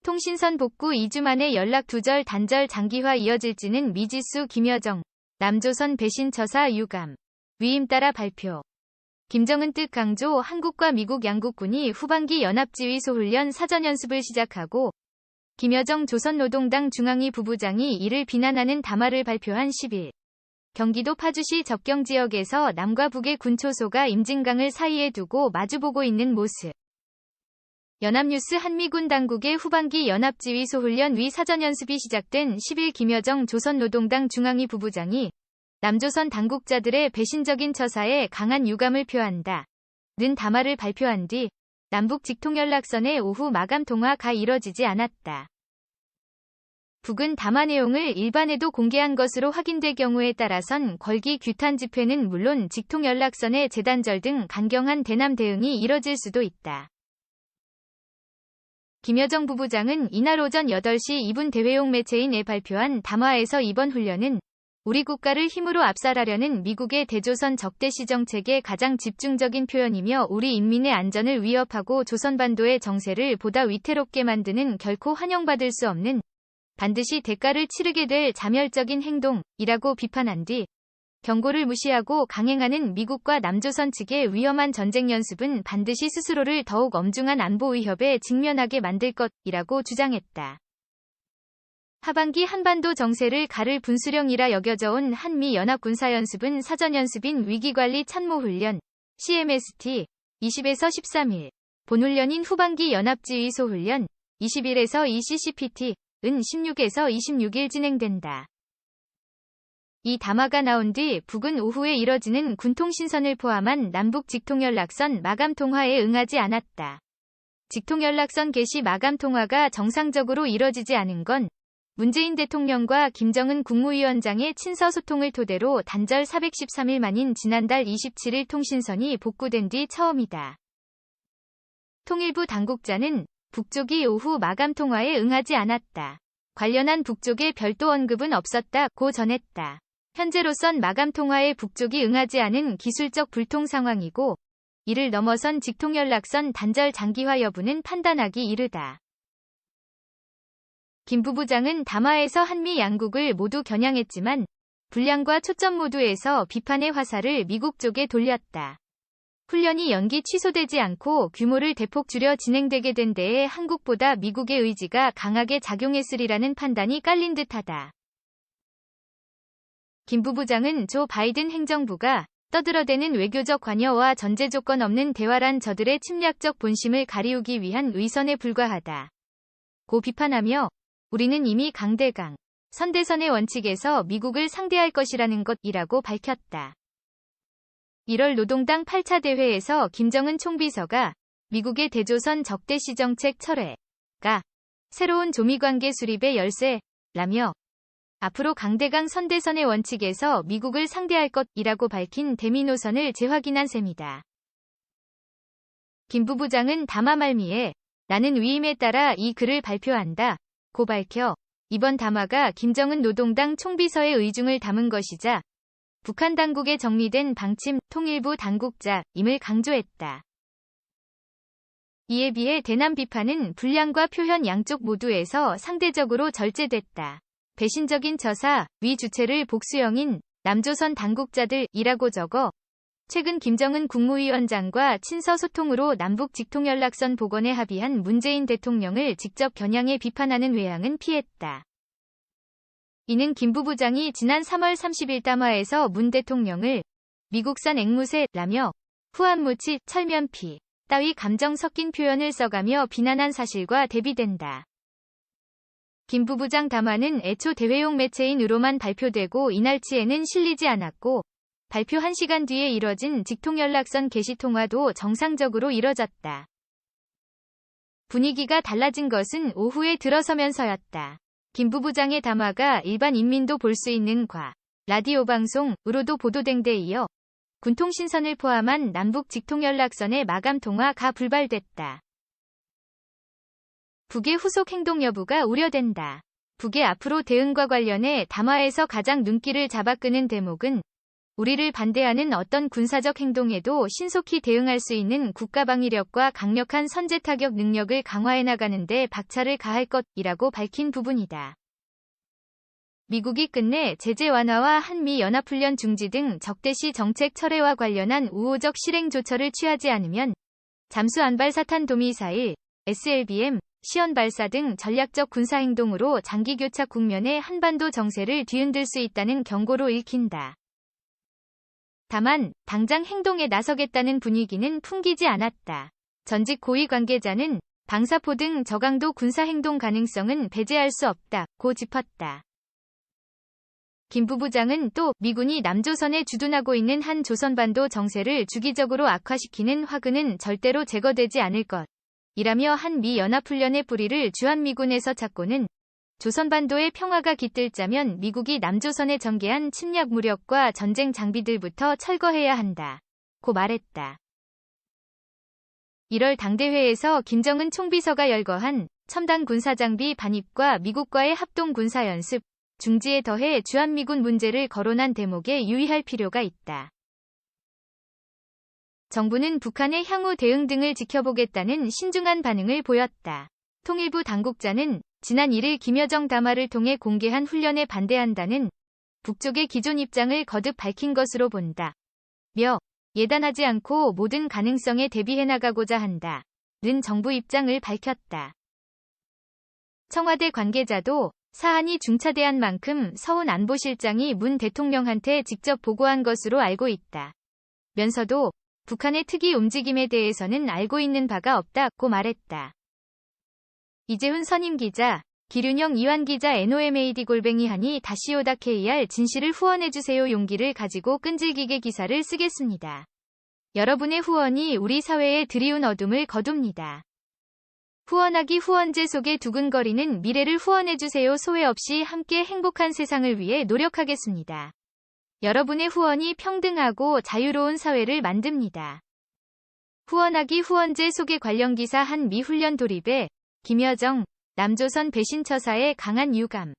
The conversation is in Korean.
통신선 복구 2주 만에 연락 두절 단절 장기화 이어질지는 미지수. 김여정, 남조선 배신 처사 유감. 위임 따라 발표. 김정은 뜻 강조. 한국과 미국 양국군이 후반기 연합지휘 소훈련 사전연습을 시작하고 김여정 조선노동당 중앙위 부부장이 이를 비난하는 담화를 발표한 10일. 경기도 파주시 접경지역에서 남과 북의 군초소가 임진강을 사이에 두고 마주보고 있는 모습. 연합뉴스. 한미군 당국의 후반기 연합지휘 소훈련 위 사전연습이 시작된 10일 김여정 조선노동당 중앙위 부부장이 남조선 당국자들의 배신적인 처사에 강한 유감을 표한다 는 담화를 발표한 뒤 남북 직통연락선의 오후 마감 통화가 이뤄지지 않았다. 북은 담화 내용을 일반에도 공개한 것으로 확인될 경우에 따라선 걸기 규탄 집회는 물론 직통연락선의 재단절 등 강경한 대남 대응이 이뤄질 수도 있다. 김여정 부부장은 이날 오전 8시 2분 대외용 매체인에 발표한 담화에서 이번 훈련은 우리 국가를 힘으로 압살하려는 미국의 대조선 적대시 정책의 가장 집중적인 표현이며 우리 인민의 안전을 위협하고 조선반도의 정세를 보다 위태롭게 만드는 결코 환영받을 수 없는 반드시 대가를 치르게 될 자멸적인 행동이라고 비판한 뒤 경고를 무시하고 강행하는 미국과 남조선 측의 위험한 전쟁 연습은 반드시 스스로를 더욱 엄중한 안보 위협에 직면하게 만들 것이라고 주장했다. 하반기 한반도 정세를 가를 분수령이라 여겨져 온 한미연합군사연습은 사전연습인 위기관리 참모훈련 CMST 20에서 13일, 본훈련인 후반기 연합지휘 소훈련 20일에서 ECCPT은 16에서 26일 진행된다. 이 담화가 나온 뒤 북은 오후에 이뤄지는 군통신선을 포함한 남북 직통연락선 마감 통화에 응하지 않았다. 직통연락선 개시 마감 통화가 정상적으로 이뤄지지 않은 건 문재인 대통령과 김정은 국무위원장의 친서 소통을 토대로 단절 413일 만인 지난달 27일 통신선이 복구된 뒤 처음이다. 통일부 당국자는 북쪽이 오후 마감 통화에 응하지 않았다. 관련한 북쪽의 별도 언급은 없었다고 전했다. 현재로선 마감 통화에 북쪽이 응하지 않은 기술적 불통 상황이고 이를 넘어선 직통연락선 단절 장기화 여부는 판단하기 이르다. 김 부부장은 담화에서 한미 양국을 모두 겨냥했지만 분량과 초점 모두에서 비판의 화살을 미국 쪽에 돌렸다. 훈련이 연기 취소되지 않고 규모를 대폭 줄여 진행되게 된 데에 한국보다 미국의 의지가 강하게 작용했으리라는 판단이 깔린 듯하다. 김 부부장은 조 바이든 행정부가 떠들어대는 외교적 관여와 전제 조건 없는 대화란 저들의 침략적 본심을 가리우기 위한 의선에 불과하다. 고 비판하며 우리는 이미 강대강, 선대선의 원칙에서 미국을 상대할 것이라는 것이라고 밝혔다. 1월 노동당 8차 대회에서 김정은 총비서가 미국의 대조선 적대시 정책 철회가 새로운 조미관계 수립의 열쇠라며 앞으로 강대강 선대선의 원칙에서 미국을 상대할 것이라고 밝힌 대미 노선을 재확인한 셈이다. 김 부부장은 담화 말미에 나는 위임에 따라 이 글을 발표한다 고 밝혀 이번 담화가 김정은 노동당 총비서의 의중을 담은 것이자 북한 당국의 정리된 방침 통일부 당국자임을 강조했다. 이에 비해 대남 비판은 분량과 표현 양쪽 모두에서 상대적으로 절제됐다. 배신적인 처사, 위 주체를 복수형인 남조선 당국자들이라고 적어 최근 김정은 국무위원장과 친서 소통으로 남북 직통연락선 복원에 합의한 문재인 대통령을 직접 겨냥해 비판하는 외양은 피했다. 이는 김 부부장이 지난 3월 30일 담화에서 문 대통령을 미국산 앵무새라며 후한무치, 철면피 따위 감정 섞인 표현을 써가며 비난한 사실과 대비된다. 김 부부장 담화는 애초 대외용 매체인으로만 발표되고 이날치에는 실리지 않았고 발표 1시간 뒤에 이뤄진 직통연락선 개시 통화도 정상적으로 이뤄졌다. 분위기가 달라진 것은 오후에 들어서면서였다. 김 부부장의 담화가 일반 인민도 볼 수 있는 라디오 방송으로도 보도된 데 이어 군통신선을 포함한 남북 직통연락선의 마감 통화가 불발됐다. 북의 후속 행동 여부가 우려된다. 북의 앞으로 대응과 관련해 담화에서 가장 눈길을 잡아끄는 대목은 우리를 반대하는 어떤 군사적 행동에도 신속히 대응할 수 있는 국가방위력과 강력한 선제타격 능력을 강화해 나가는 데 박차를 가할 것이라고 밝힌 부분이다. 미국이 끝내 제재 완화와 한미연합훈련 중지 등 적대시 정책 철회와 관련한 우호적 실행 조처를 취하지 않으면 잠수안발사탄 도미사일, SLBM, 시연발사 등 전략적 군사행동으로 장기교착 국면의 한반도 정세를 뒤흔들 수 있다는 경고로 읽힌다. 다만 당장 행동에 나서겠다는 분위기는 풍기지 않았다. 전직 고위 관계자는 방사포 등 저강도 군사행동 가능성은 배제할 수 없다고 짚었다. 김 부부장은 또 미군이 남조선에 주둔하고 있는 한 조선반도 정세를 주기적으로 악화시키는 화근은 절대로 제거되지 않을 것이라며 한미 연합훈련의 뿌리를 주한미군에서 찾고는 조선반도의 평화가 깃들자면 미국이 남조선에 전개한 침략 무력과 전쟁 장비들부터 철거해야 한다고 말했다. 1월 당대회에서 김정은 총비서가 열거한 첨단 군사장비 반입과 미국과의 합동 군사연습 중지에 더해 주한미군 문제를 거론한 대목에 유의할 필요가 있다. 정부는 북한의 향후 대응 등을 지켜보겠다는 신중한 반응을 보였다. 통일부 당국자는 지난 1일 김여정 담화를 통해 공개한 훈련에 반대한다는 북쪽의 기존 입장을 거듭 밝힌 것으로 본다. 예단하지 않고 모든 가능성에 대비해 나가고자 한다는 정부 입장을 밝혔다. 청와대 관계자도 사안이 중차대한 만큼 서훈 안보실장이 문 대통령한테 직접 보고한 것으로 알고 있다. 면서도 북한의 특이 움직임에 대해서는 알고 있는 바가 없다고 말했다. 이재훈 선임기자, 기륜영 이완기자 nomad@한이-oda.kr 진실을 후원해주세요. 용기를 가지고 끈질기게 기사를 쓰겠습니다. 여러분의 후원이 우리 사회에 드리운 어둠을 거둡니다. 후원하기 후원제 속에 두근거리는 미래를 후원해주세요. 소외 없이 함께 행복한 세상을 위해 노력하겠습니다. 여러분의 후원이 평등하고 자유로운 사회를 만듭니다. 후원하기 후원제 속의 관련 기사 한미 훈련 돌입에 김여정, 남조선 배신처사의 강한 유감.